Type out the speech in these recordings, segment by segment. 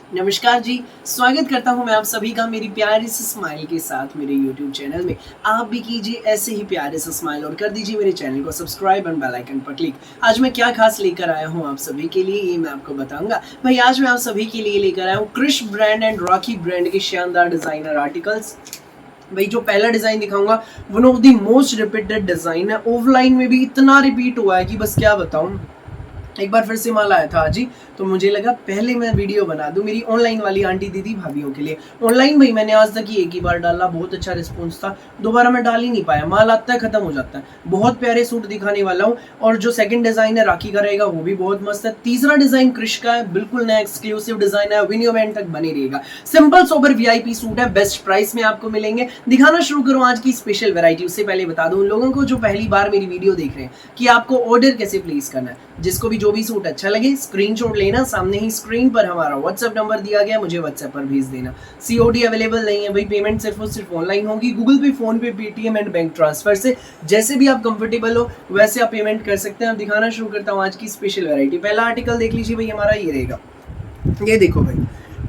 नमस्कार जी। स्वागत करता हूं मैं आप सभी का मेरी प्यारी सी स्माइल के साथ मेरे YouTube चैनल में। आप भी कीजिए ऐसे ही प्यारे से स्माइल और कर दीजिए मेरे चैनल को सब्सक्राइब एंड बेल आइकन पर क्लिक। आज मैं क्या खास लेकर आया हूं आप सभी के लिए ये मैं आपको बताऊंगा। भाई आज मैं आप सभी के लिए लेकर आया हूं Krish brand and Rocky brand के शानदार डिजाइनर आर्टिकल्स। भाई जो पहला डिजाइन दिखाऊंगा one of the most repeated design है। ऑफलाइन में भी इतना रिपीट हुआ है कि बस क्या बताऊं। एक बार फिर से माल आया था आज ही, तो मुझे लगा पहले मैं वीडियो बना दूं मेरी ऑनलाइन वाली आंटी दीदी भाभीियों के लिए। ऑनलाइन भाई मैंने आज तक ही एक ही बार डाला, बहुत अच्छा रिस्पॉन्स था। दोबारा मैं डाल ही नहीं पाया, माल आता है खत्म हो जाता है। बहुत प्यारे सूट दिखाने वाला हूँ। और जो सेकंड डिजाइन है राखी का रहेगा वो भी बहुत मस्त है। तीसरा डिजाइन क्रिश का है, बिल्कुल नया एक्सक्लूसिव डिजाइन है, वीडियो में एंड तक बने रहेगा। सिंपल सोबर वीआईपी सूट है, बेस्ट प्राइस में आपको मिलेंगे। दिखाना शुरू करूँ आज की स्पेशल वैरायटी। उससे पहले बता दूं उन लोगों को जो पहली बार मेरी वीडियो देख रहे हैं कि आपको ऑर्डर कैसे प्लेस करना है। जिसको भी जो भी सूट अच्छा लगे स्क्रीनशॉट लेना, सामने ही स्क्रीन पर हमारा व्हाट्सएप नंबर दिया गया, मुझे व्हाट्सएप पर भेज देना। सीओडी अवेलेबल नहीं है भाई, पेमेंट सिर्फ और सिर्फ ऑनलाइन होगी, गूगल पे, फोन पे, पेटीएम एंड बैंक ट्रांसफर से। जैसे भी आप कंफर्टेबल हो वैसे आप पेमेंट कर सकते हैं। अब दिखाना शुरू करता हूँ आज की स्पेशल वैरायटी। पहला आर्टिकल देख लीजिए भाई, हमारा ये रहेगा। ये देखो भाई,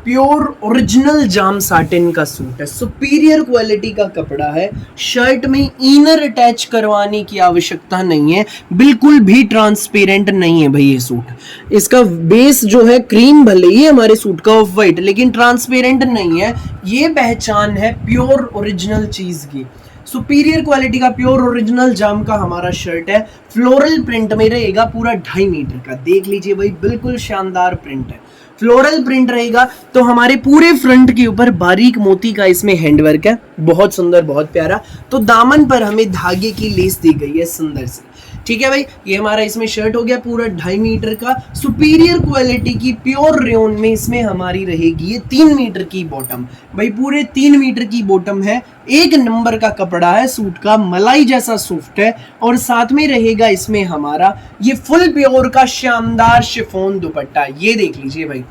प्योर ओरिजिनल जाम साटिन का सूट है, सुपीरियर क्वालिटी का कपड़ा है। शर्ट में इनर अटैच करवाने की आवश्यकता नहीं है, बिल्कुल भी ट्रांसपेरेंट नहीं है भाई ये सूट। इसका बेस जो है क्रीम, भले ही हमारे सूट का ऑफ वाइट, लेकिन ट्रांसपेरेंट नहीं है। ये पहचान है प्योर ओरिजिनल चीज की। सुपीरियर क्वालिटी का प्योर ओरिजिनल जाम का हमारा शर्ट है। फ्लोरल प्रिंट में रहेगा, पूरा 2.5 मीटर का। देख लीजिए भाई, बिल्कुल शानदार प्रिंट है। फ्लोरल प्रिंट रहेगा। तो हमारे पूरे फ्रंट के ऊपर बारीक मोती का इसमें हैंडवर्क है, बहुत सुंदर, बहुत प्यारा। तो दामन पर हमें धागे की लेस दी गई है सुंदर सी। ठीक है भाई, ये हमारा इसमें शर्ट हो गया पूरा 2.5 मीटर का। सुपीरियर क्वालिटी की प्योर रेयन में इसमें हमारी रहेगी ये 3 मीटर की बॉटम। भाई पूरे 3 मीटर की बॉटम है, एक नंबर का कपड़ा है सूट का, मलाई जैसा सॉफ्ट है। और साथ में रहेगा इसमें हमारा ये फुल प्योर का शानदार शिफॉन दुपट्टा। ये देख लीजिए भाई,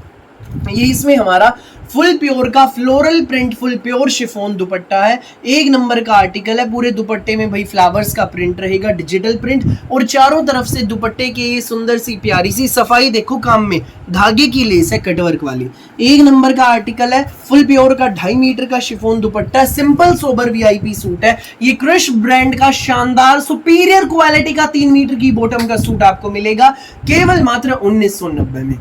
ये इसमें हमारा फुल प्योर का floral print, full pure chiffon दुपट्टा है। एक नंबर का आर्टिकल है। पूरे दुपट्टे में भाई फ्लावर्स का प्रिंट रहेगा, डिजिटल प्रिंट। और चारों तरफ से दुपट्टे के ये सुंदर सी प्यारी सी सफाई देखो, काम में धागे की लेस है कटवर्क वाली। एक नंबर का आर्टिकल है, फुल प्योर का 2.5 मीटर का शिफॉन दुपट्टा। सिंपल सोबर वीआईपी सूट है। ये क्रिश ब्रांड का शानदार सुपीरियर क्वालिटी का 3 मीटर की बॉटम का सूट आपको मिलेगा केवल मात्र 1990 में।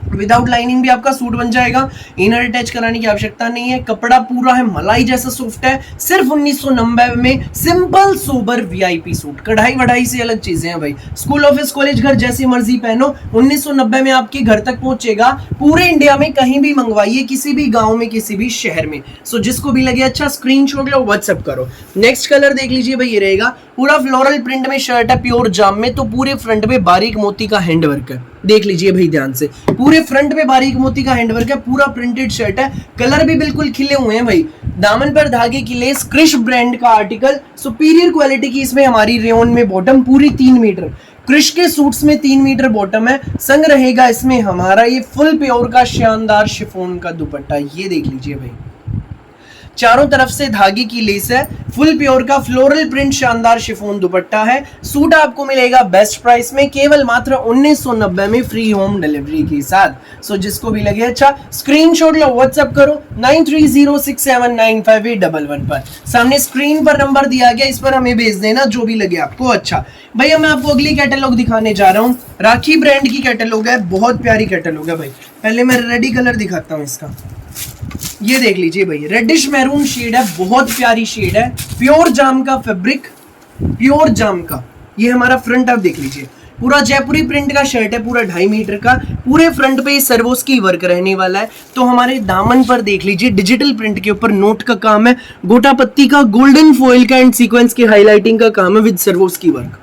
विदाउट लाइनिंग भी आपका सूट बन जाएगा, इनर अटैच कराने की आवश्यकता नहीं है। कपड़ा पूरा है मलाई जैसा सॉफ्ट है। सिर्फ 1990 में सिंपल सोबर वीआईपी सूट। कढ़ाई वढ़ाई से अलग चीजें हैं भाई, स्कूल ऑफिस कॉलेज घर जैसी मर्जी पहनो, 1990 में आपके घर तक पहुंचेगा। पूरे इंडिया में कहीं भी मंगवाइए, किसी भी गांव में, किसी भी शहर में। सो जिसको भी लगे अच्छा स्क्रीनशॉट लो, व्हाट्सएप करो। नेक्स्ट कलर देख लीजिए भाई, ये रहेगा पूरा फ्लोरल प्रिंट में शर्ट है, प्योर जाम में। तो पूरे फ्रंट में बारीक मोती का हैंडवर्क है, देख लीजिए भाई ध्यान से। पूरे फ्रंट में बारीक मोती का हैंडवर्क है, पूरा प्रिंटेड शर्ट है। कलर भी बिल्कुल खिले हुए हैं भाई। दामन पर धागे की लेस, क्रिश ब्रांड का आर्टिकल, सुपीरियर क्वालिटी की इसमें हमारी रेयन में बॉटम पूरी 3 मीटर। क्रिश के सूट्स में 3 मीटर बॉटम है। संग रहेगा इसमें हमारा ये फुल प्योर का शानदार शिफॉन का दुपट्टा। ये देख लीजिए भाई, चारों तरफ से धागे की लेस है, फुल प्योर का फ्लोरल प्रिंट शानदार शिफॉन दुपट्टा है। सूट आपको मिलेगा बेस्ट प्राइस में केवल मात्र 1990 में, फ्री होम डिलीवरी के साथ। सो जिसको भी लगे अच्छा स्क्रीनशॉट लो, व्हाट्सएप करो 9306795811 पर। सामने स्क्रीन पर नंबर दिया गया, इस पर हमें भेज देना जो भी लगे आपको अच्छा। भैया मैं आपको अगली कैटलॉग दिखाने जा रहा हूँ। राखी ब्रांड की कैटलॉग है, बहुत प्यारी कैटलॉग है भाई। पहले मैं रेडी कलर दिखाता हूँ इसका। ये देख लीजिए भाई, रेडिश मैरून शेड है, बहुत प्यारी शेड है। प्योर जाम का फैब्रिक, प्योर जाम का। ये हमारा फ्रंट आप देख लीजिए, पूरा जयपुरी प्रिंट का शर्ट है, पूरा 2.5 मीटर का। पूरे फ्रंट पे सर्वोस की वर्क रहने वाला है। तो हमारे दामन पर देख लीजिए, डिजिटल प्रिंट के ऊपर नोट का काम है, गोटा पत्ती का, गोल्डन फॉइल का एंड सीक्वेंस की हाईलाइटिंग का काम है विद सर्वोस की work.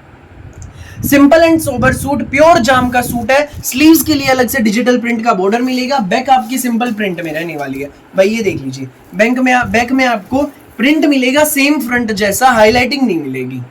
Simple and sober suit, pure जाम का सूट है। स्लीव्स के लिए अलग से डिजिटल प्रिंट का बॉर्डर मिलेगा। बैक आपकी सिंपल प्रिंट में रहने वाली है भाई। ये देख लीजिए, बैक में आपको प्रिंट मिलेगा सेम फ्रंट जैसा, हाईलाइटिंग नहीं मिलेगी।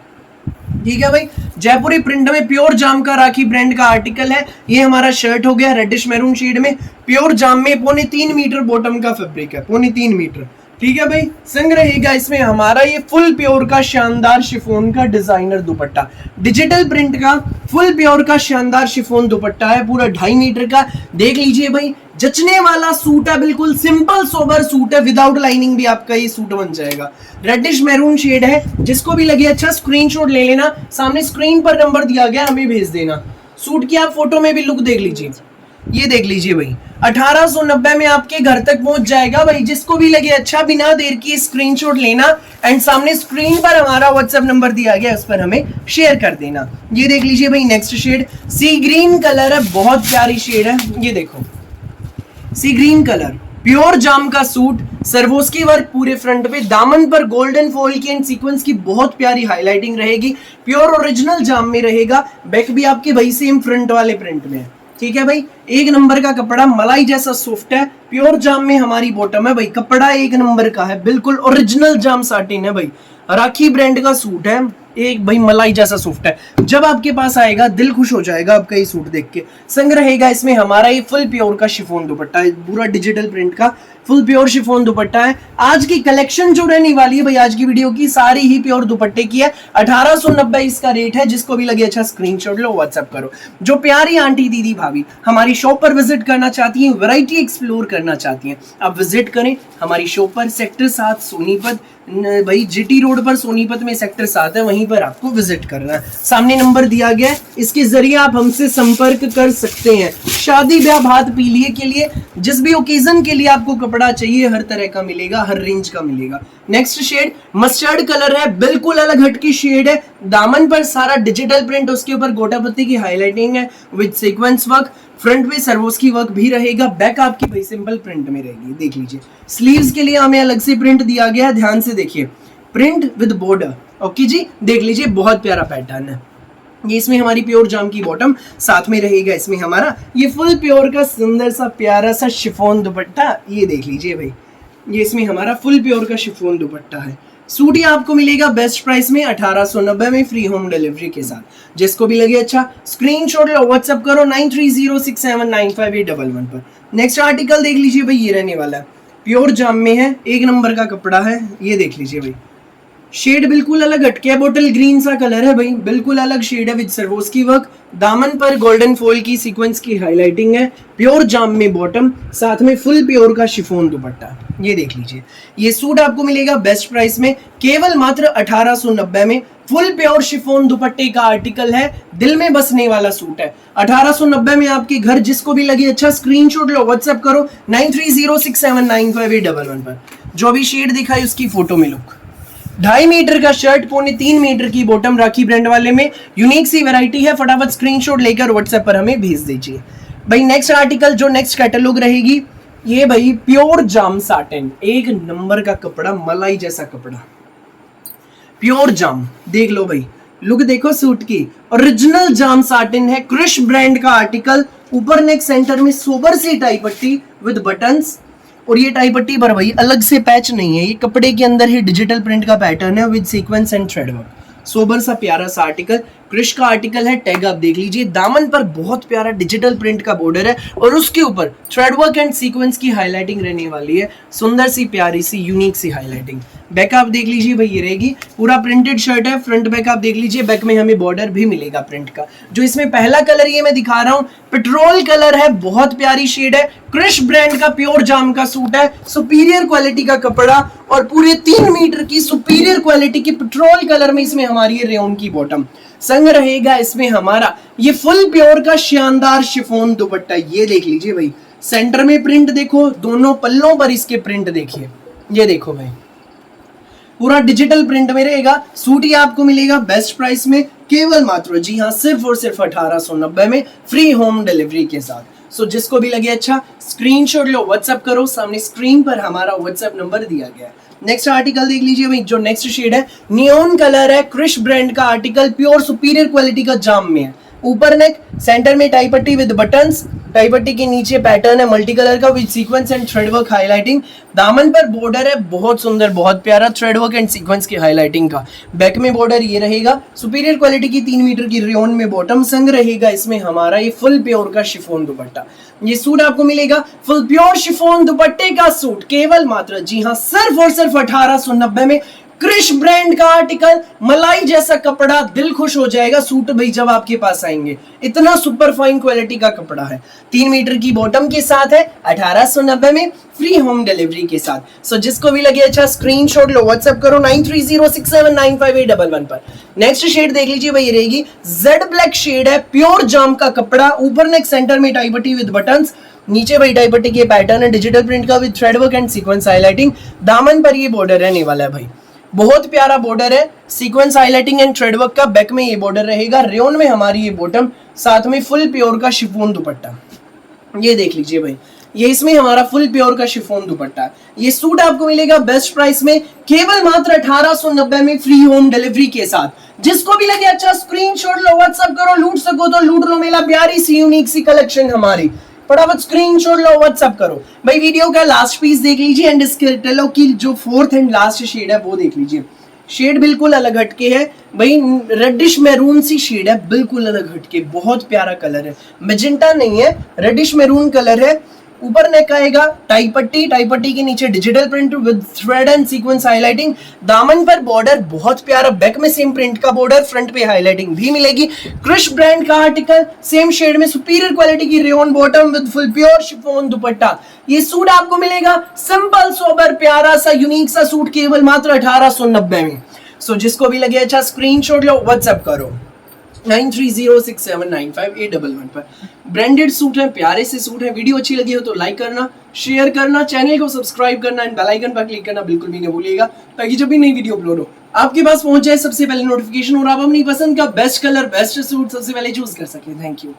ठीक है भाई, जयपुरी प्रिंट में प्योर जाम का राखी ब्रांड का आर्टिकल है। ये हमारा शर्ट हो गया रेडिश मैरून शेड में, प्योर जाम में। 3.25 मीटर बॉटम का फैब्रिक है, 3.25 मीटर। ठीक है भाई। संग रहेगा इसमें हमारा ये फुल प्योर का शानदार शिफॉन का डिजाइनर दुपट्टा, डिजिटल प्रिंट का फुल प्योर का शानदार शिफॉन दुपट्टा है, पूरा 2.5 मीटर का। देख लीजिए भाई, जचने वाला सूट है, बिल्कुल सिंपल सोबर सूट है, विदाउट लाइनिंग भी आपका ये सूट बन जाएगा। रेडिश मैरून शेड है, जिसको भी लगे अच्छा स्क्रीनशॉट ले लेना, सामने स्क्रीन पर नंबर दिया गया, हमें भेज देना। सूट की आप फोटो में भी लुक देख लीजिए, ये देख लीजिए भाई, 1890 में आपके घर तक पहुंच जाएगा भाई। जिसको भी लगे अच्छा, बिना देर की स्क्रीनशॉट लेना एंड सामने स्क्रीन पर हमारा व्हाट्सएप नंबर दिया गया, उस पर हमें शेयर कर देना। ये देख लीजिए भाई, नेक्स्ट शेड सी ग्रीन कलर है, बहुत प्यारी शेड है, ये देखो सी ग्रीन कलर, प्योर जाम का सूट, सर्वोस्की वर्क पूरे फ्रंट पे, दामन पर गोल्डन फॉल की एंड सीक्वेंस की बहुत प्यारी हाईलाइटिंग रहेगी, प्योर ओरिजिनल जाम में रहेगा। बैक भी आपके भाई सेम फ्रंट वाले प्रिंट में है, ठीक है भाई। एक नंबर का कपड़ा, मलाई जैसा सॉफ्ट है, प्योर जाम में हमारी बॉटम है भाई, कपड़ा एक नंबर का है, बिल्कुल ओरिजिनल जाम साटिन है भाई, राखी ब्रांड का सूट है, एक भाई मलाई जैसा सॉफ्ट है। जब आपके पास आएगा दिल खुश हो जाएगा आपका ये सूट देख के। संग रहेगा इसमें हमारा ये फुल प्योर का शिफॉन दुपट्टा है, पूरा डिजिटल प्रिंट का फुल प्योर शिफॉन दुपट्टा है। आज की कलेक्शन जो रहने वाली है भाई, आज की वीडियो की सारी ही प्योर दुपट्टे की है। 1890 इसका रेट है, जिसको भी लगे अच्छा स्क्रीनशॉट लो, व्हाट्सएप करो। जो प्यारी आंटी दीदी भाभी हमारी शॉप पर विजिट करना चाहती हैं, वैरायटी एक्सप्लोर करना चाहती हैं, आप विजिट करें हमारी शॉप पर, सेक्टर 7 सोनीपत भाई, जीटी रोड पर सोनीपत में सेक्टर 7 है, वहीं पर आपको विजिट करना है। सामने नंबर दिया गया है, इसके जरिए आप हमसे संपर्क कर सकते हैं। शादी ब्याह भात पीलिए के लिए, जिस भी ओकेजन के लिए आपको कपड़ा चाहिए, हर तरह का मिलेगा, हर रेंज का मिलेगा। नेक्स्ट शेड मस्टर्ड कलर है, बिल्कुल अलग हटकी शेड है, दामन पर सारा डिजिटल प्रिंट, उसके ऊपर गोटापत्ती की हाईलाइटिंग है विद सीक्वेंस वर्क, फ्रंट पे सर्वोस्की वर्क भी रहेगा, बैक आपकी भाई सिंपल प्रिंट में रहेगी। देख लीजिए, स्लीव्स के लिए हमें अलग से प्रिंट दिया गया है, ध्यान से देखिए, प्रिंट विद बॉर्डर। ओके जी, देख लीजिए, बहुत प्यारा पैटर्न है। ये इसमें हमारी प्योर जाम की बॉटम, साथ में रहेगा इसमें हमारा ये फुल प्योर का सुंदर सा प्यारा सा शिफॉन दुपट्टा, ये देख लीजिए भाई, ये इसमें हमारा फुल प्योर का शिफॉन दुपट्टा है। सूट ये आपको मिलेगा बेस्ट प्राइस में 1890 में, फ्री होम डिलीवरी के साथ। जिसको भी लगे अच्छा स्क्रीनशॉट लो, व्हाट्सएप करो 9306795811 पर। नेक्स्ट आर्टिकल देख लीजिए भाई, ये रहने वाला है, प्योर जाम में है, एक नंबर का कपड़ा है, ये देख लीजिए भाई, शेड बिल्कुल अलग हटके है, बोटल ग्रीन सा कलर है भाई, बिल्कुल अलग शेड है विद सर्वोस्की वर्क, दामन पर गोल्डन फॉल की सीक्वेंस की हाईलाइटिंग है, प्योर जाम में बॉटम, साथ में फुल प्योर का शिफॉन दुपट्टा, ये देख लीजिए। ये सूट आपको मिलेगा बेस्ट प्राइस में, केवल मात्र 1890 में। फुल प्योर शिफॉन दुपट्टे का आर्टिकल है, दिल में बसने वाला सूट है, 1890 में आपके घर। जिसको भी लगे अच्छा स्क्रीनशॉट लो, व्हाट्सएप करो 9306795811 पर। जो भी शेड दिखाई उसकी फोटो में लुक। 2.5 मीटर का शर्ट, 3.25 मीटर की बॉटम, राखी ब्रांड वाले में, यूनिक सी वैरायटी है, फटाफट स्क्रीनशॉट लेकर व्हाट्सएप पर हमें भेज दीजिए भाई। नेक्स्ट आर्टिकल, जो नेक्स्ट कैटलॉग रहेगी, ये भाई प्योर जाम साटिन, एक नंबर का कपड़ा, मलाई जैसा कपड़ा, प्योर जाम, देख लो भाई, लुक देखो सूट की, ओरिजिनल जाम साटिन है, क्रिश ब्रांड का आर्टिकल, ऊपर नेक सेंटर में सोबर सी टाई पट्टी विद बटन्स, और ये टाई पट्टी पर भाई अलग से पैच नहीं है, ये कपड़े के अंदर ही डिजिटल प्रिंट का पैटर्न है with sequence and thread work. Sober सा प्यारा सा आर्टिकल, क्रिश का आर्टिकल है, टैग आप देख लीजिए, दामन पर बहुत प्यारा डिजिटल प्रिंट का बॉर्डर है, और उसके ऊपर थ्रेड वर्क एंड सीक्वेंस की हाईलाइटिंग रहने वाली है, सुंदर सी प्यारी सी यूनिक सी हाईलाइटिंग। बैक आप देख लीजिए भाई, ये रहेगी, पूरा प्रिंटेड शर्ट है, फ्रंट बैक आप देख लीजिए, बैक में हमें बॉर्डर भी मिलेगा प्रिंट का। जो इसमें पहला कलर ये मैं दिखा रहा हूँ, पेट्रोल कलर है, बहुत प्यारी शेड है, क्रिश ब्रांड का प्योर जाम का सूट है, सुपीरियर क्वालिटी का कपड़ा, और पूरे 3 मीटर की सुपीरियर क्वालिटी की पेट्रोल कलर में इसमें हमारी रेयन की बॉटम। संग रहेगा इसमें हमारा ये फुल प्योर का शानदार शिफॉन दुपट्टा, ये देख लीजिए भाई, सेंटर में प्रिंट देखो, दोनों पल्लों पर इसके प्रिंट देखिए, ये देखो भाई, पूरा डिजिटल प्रिंट में रहेगा। सूट ये आपको मिलेगा बेस्ट प्राइस में, केवल मात्र, जी हाँ, सिर्फ और सिर्फ 1890 में, फ्री होम डिलीवरी के साथ। सो जिसको भी लगे अच्छा स्क्रीनशॉट लो, व्हाट्सएप करो, सामने स्क्रीन पर हमारा व्हाट्सएप नंबर दिया गया है। नेक्स्ट आर्टिकल देख लीजिए भाई, जो नेक्स्ट शेड है, नियॉन कलर है, क्रिश ब्रांड का आर्टिकल, प्योर सुपीरियर क्वालिटी का जाम में है, ऊपर नेक, सेंटर में टाई पट्टी विद बटन्स, टाई पट्टी के नीचे पैटर्न है मल्टी कलर का with sequence and thread work highlighting. दामन पर बॉर्डर है बहुत सुंदर, बहुत प्यारा थ्रेड वर्क एंड सीक्वेंस की हाईलाइटिंग का। बैक में बॉर्डर ये रहेगा, सुपीरियर क्वालिटी की 3 मीटर की रेयन में बॉटम संग रहेगा। इसमें हमारा ये फुल प्योर का शिफॉन दुपट्टा, ये सूट आपको मिलेगा फुल प्योर शिफॉन दुपट्टे का सूट केवल मात्र, जी हाँ, सिर्फ और सिर्फ 1890 में। क्रिश ब्रांड का आर्टिकल, मलाई जैसा कपड़ा, दिल खुश हो जाएगा सूट भाई जब आपके पास आएंगे। इतना सुपर फाइन क्वालिटी का कपड़ा है, 3 मीटर की बॉटम के साथ है, 1890 में, फ्री होम डिलीवरी के साथ। सो जिसको भी लगे अच्छा स्क्रीनशॉट लो, व्हाट्सएप करो 9306795811 पर। नेक्स्ट शेड देख लीजिए भाई, रहेगी जेड ब्लैक शेड है, प्योर जाम का कपड़ा, ऊपर नेक, सेंटर में टाई पट्टी विद बटन्स, नीचे भाई टाई पट्टी के पैटर्न है डिजिटल प्रिंट का with thread work and sequence highlighting. दामन पर ये बॉर्डर रहने वाला है भाई, बहुत प्यारा बॉर्डर है, sequence highlighting and thread work का। बैक में ये बॉर्डर रहेगा, रेयन में हमारी ये बॉटम, साथ में फुल प्योर का शिफॉन दुपट्टा। ये देख लीजिए भाई, ये इसमें हमारा फुल प्योर का शिफॉन दुपट्टा। ये सूट आपको मिलेगा बेस्ट प्राइस में, केवल मात्र 1890 में, फ्री होम डिलीवरी के साथ। जिसको भी लगे अच्छा स्क्रीनशॉट लो, व्हाट्सएप करो, लूट सको तो लूट लो मेरा प्यारी सी यूनिक सी कलेक्शन हमारी। फटाफट स्क्रीनशॉट लो, व्हाट्सएप करो भाई। वीडियो का लास्ट पीस देख लीजिए एंड इसके टेलो की जो 4th एंड लास्ट शेड है वो देख लीजिए। शेड बिल्कुल अलग हटके है भाई, रेडिश मैरून सी शेड है, बिल्कुल अलग हटके, बहुत प्यारा कलर है, मैजेंटा नहीं है, रेडिश मैरून कलर है। ऊपर नेक आएगा टाई पट्टी, टाई पट्टी के नीचे digital print with thread and sequence highlighting. दामन पर बॉर्डर बहुत प्यारा, बैक में सेम प्रिंट का बॉर्डर, फ्रंट पे हाईलाइटिंग भी मिलेगी। क्रिश ब्रांड का आर्टिकल, सेम शेड में, सुपीरियर क्वालिटी की rayon bottom with full pure chiffon दुपट्टा। ये सूट आपको मिलेगा सिंपल सोबर प्यारा सा यूनिक सा सूट, केवल मात्र 1890 में। सो जिसको भी लगे अच्छा स्क्रीनशॉट लो, व्हाट्सएप करो 9306795811 पर। ब्रांडेड सूट है, प्यारे से सूट है। वीडियो अच्छी लगी हो तो लाइक करना, शेयर करना, चैनल को सब्सक्राइब करना एंड बेल आइकन पर क्लिक करना बिल्कुल भी नहीं भूलिएगा, ताकि जब भी नई वीडियो अपलोड हो आपके पास पहुंच जाए सबसे पहले नोटिफिकेशन और आप अपनी पसंद का बेस्ट कलर, बेस्ट सूट सबसे पहले चूज कर सके। Thank you.